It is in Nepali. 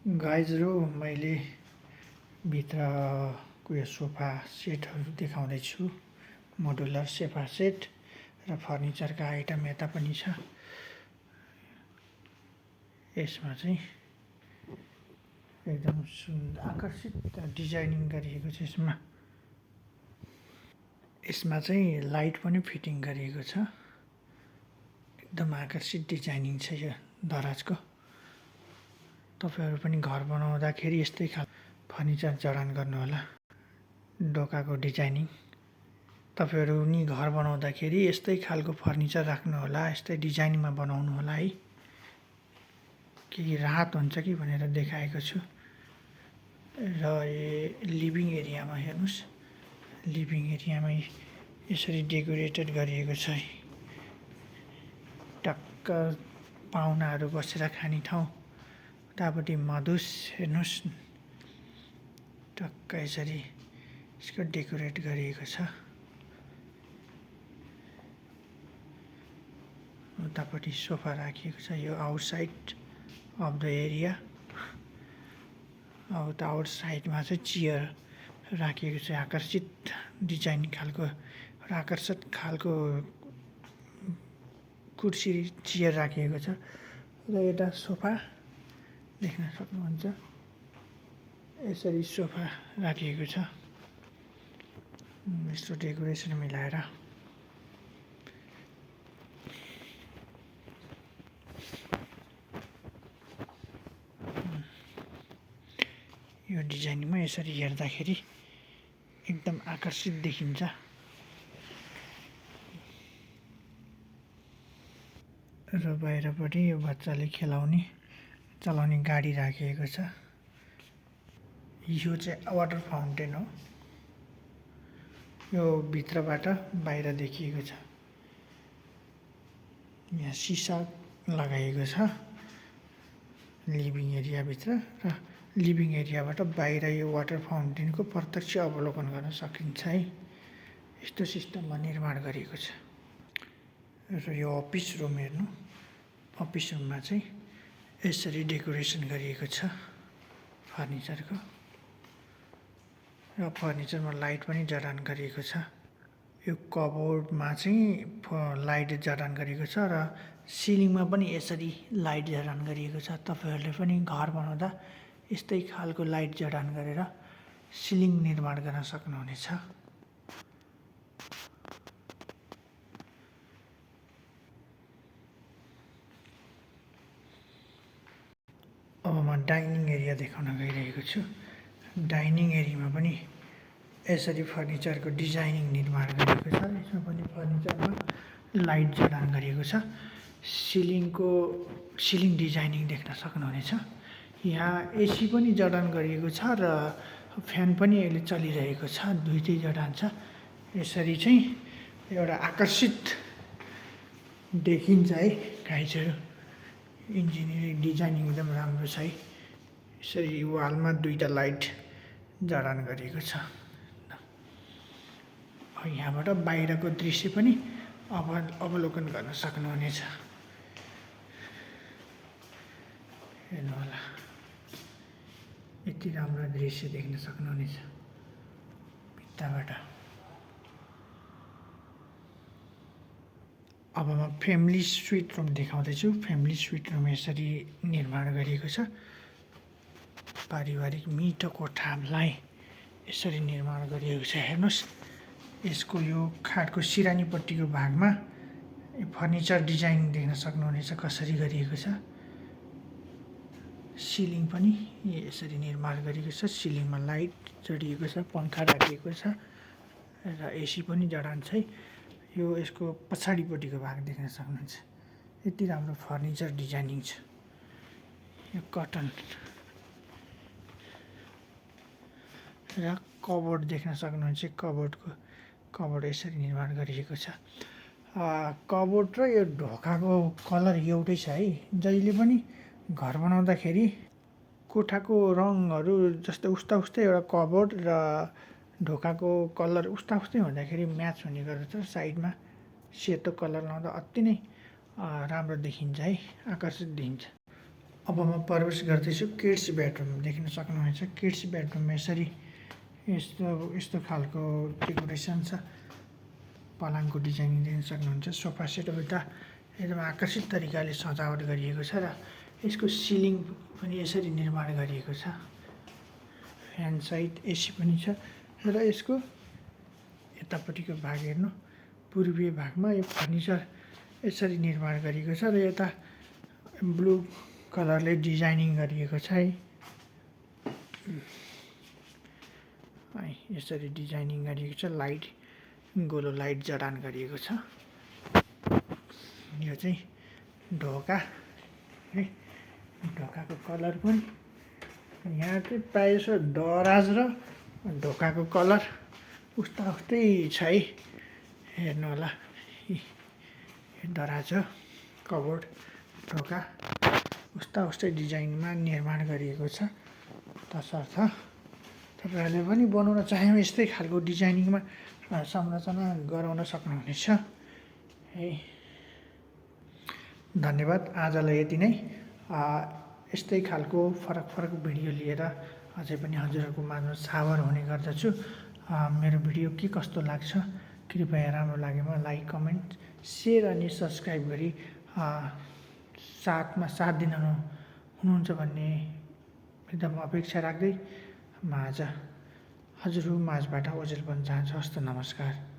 गाइजहरू मैले भित्रको यो सोफा सेटहरू देखाउँदैछु। मोडुलर सोफा सेट र फर्निचरका आइटम यता पनि छ। यसमा चाहिँ एकदम सुन्दर आकर्षित डिजाइनिङ गरिएको छ। यसमा चाहिँ लाइट पनि फिटिङ गरिएको छ। एकदम आकर्षित डिजाइनिङ छ यो दराजको। तपाईहरु पनि घर बनाउँदाखेरि यस्तै खालको फर्निचर जडान गर्नुहोला। ढोकाको डिजाइनिङ तपाईहरु नि घर बनाउँदाखेरि यस्तै खालको फर्निचर राख्नुहोला, यस्तै डिजाइनमा बनाउनु होला है। के राहत हुन्छ कि भनेर देखाएको छु। र लिभिङ एरियामा हेर्नुस्, लिभिङ एरियामा यसरी डेकोरेटेड गरिएको छ। टक्क पाहुनाहरू बसेर खाने ठाउँ। उतापट्टि मधुस हेर्नुस्, टक्क यसरी यसको डेकोरेट गरिएको छ। उतापट्टि सोफा राखिएको छ। यो आउटसाइड अफ द एरिया। उता आउट साइडमा चाहिँ चेयर राखिएको छ। आकर्षित डिजाइन खालको र आकर्षक खालको कुर्सी चेयर राखिएको छ। र एउटा सोफा देख्न सक्नुहुन्छ। यसरी सोफा राखिएको छ। यस्तो डेकोरेसन मिलाएर यो डिजाइनमा यसरी हेर्दाखेरि एकदम आकर्षित देखिन्छ। र बाहिरपट्टि यो बच्चाले चलाउने गाडी राखिएको छ। यो चाहिँ वाटर फाउन्टेन हो। यो भित्रबाट बाहिर देखिएको छ। यहाँ सिसा लगाइएको छ लिभिङ एरिया भित्र र लिभिङ एरियाबाट बाहिर यो वाटर फाउन्टेनको प्रत्यक्ष अवलोकन गर्न सकिन्छ है। यस्तो सिस्टममा निर्माण गरिएको छ। र यो अफिस रुम हेर्नु, अफिस रुममा चाहिँ यसरी डेकोरेसन गरिएको छ फर्निचरको। र फर्निचरमा लाइट पनि जडान गरिएको छ। यो कबोर्डमा चाहिँ लाइट जडान गरिएको छ र सिलिङमा पनि यसरी लाइट जडान गरिएको छ। तपाईहरुले पनि घर बनाउँदा यस्तै खालको लाइट जडान गरेर सिलिङ निर्माण गर्न सक्नुहुनेछ। अब म डाइनिङ एरिया देखाउन गइरहेको छु। डाइनिङ एरियामा पनि यसरी फर्निचरको डिजाइनिङ निर्माण गरिएको छ। यसमा पनि फर्निचरमा लाइट जडान गरिएको छ। सिलिङ डिजाइनिङ देख्न सक्नुहुनेछ। यहाँ एसी पनि जडान गरिएको छ र फ्यान पनि अहिले चलिरहेको छ। दुईटै जडान छ। यसरी चाहिँ एउटा आकर्षित देखिन्छ है गाइजहरु। इन्जिनियरिङ डिजाइनिङ एकदम राम्रो छ है। यसरी वालमा दुईटा लाइट जडान गरिएको छ। यहाँबाट बाहिरको दृश्य पनि अवलोकन गर्न सक्नुहुनेछ। हेर्नु होला, यति राम्रो दृश्य देख्न सक्नुहुनेछ भित्ताबाट। अब म फ्यामिली स्विट रुम देखाउँदैछु। फ्यामिली स्विट रुम यसरी निर्माण गरिएको छ। पारिवारिक मिठो कोठालाई यसरी निर्माण गरिएको छ। हेर्नुस्, यसको यो खाटको सिरानीपट्टिको भागमा फर्निचर डिजाइन देख्न सक्नुहुनेछ कसरी गरिएको छ। सिलिङ पनि यसरी निर्माण गरिएको छ। सिलिङमा लाइट जडिएको छ, पंखा राखिएको छ र एसी पनि जडान छ। यो यसको पछाडिपट्टिको भाग देख्न सक्नुहुन्छ। यति राम्रो फर्निचर डिजाइनिङ छ। यो कटन र कबोर्ड देख्न सक्नुहुन्छ। कबोर्ड यसरी निर्माण गरिएको छ। कबोर्ड र यो ढोकाको कलर एउटै छ है। जहिले पनि घर बनाउँदाखेरि कोठाको रङहरू जस्तै उस्तै एउटा कबोर्ड र ढोकाको कलर उस्तै हुँदाखेरि म्याच हुने गर्दछ। साइडमा सेतो कलर लाउँदा अति नै राम्रो देखिन्छ है, आकर्षित देखिन्छ। अब म प्रवेश गर्दैछु किड्स बेडरुम। देख्न सक्नुहुनेछ किड्स बेडरुममा यसरी यस्तो यस्तो खालको डेकोरेसन छ। पलङको डिजाइनिङ देख्न सक्नुहुन्छ। सोफा सेट उता एकदम आकर्षित तरिकाले सजावट गरिएको छ र यसको सिलिङ पनि यसरी निर्माण गरिएको छ। फ्यान सहित एसी पनि छ र यसको यतापट्टिको भाग हेर्नु, पूर्वीय भागमा यो फर्निचर यसरी निर्माण गरिएको छ र यता ब्लू कलरले डिजाइनिङ गरिएको छ है। यसरी डिजाइनिङ गरिएको छ। लाइट गोलो लाइट जडान गरिएको छ। यो चाहिँ ढोका है। ढोकाको कलर पनि यहाँ चाहिँ प्रायः जसो दराज र ढोकाको कलर उस्ता उस्तै छ है। हेर्नु होला, दराज हो, कबोर्ड, ढोका उस्ता उस्तै डिजाइनमा निर्माण गरिएको छ। तसर्थ तपाईँहरूले पनि बनाउन चाह्यो भने यस्तै खालको डिजाइनिङमा संरचना गराउन सक्नुहुनेछ है। धन्यवाद। आजलाई यति नै। यस्तै खालको फरक फरक भिडियो लिएर अझै पनि हजुरहरूको माझमा सावर हुने गर्दछु। मेरो भिडियो के कस्तो लाग्छ कृपया राम्रो लागेमा लाइक, कमेन्ट, सेयर अनि सब्सक्राइब गरी साथ दिन हुनुहुन्छ भन्ने एकदम अपेक्षा राख्दै म आज हजुरहरू माझबाट ओझेल भन्न चाहन्छु। हस्त नमस्कार।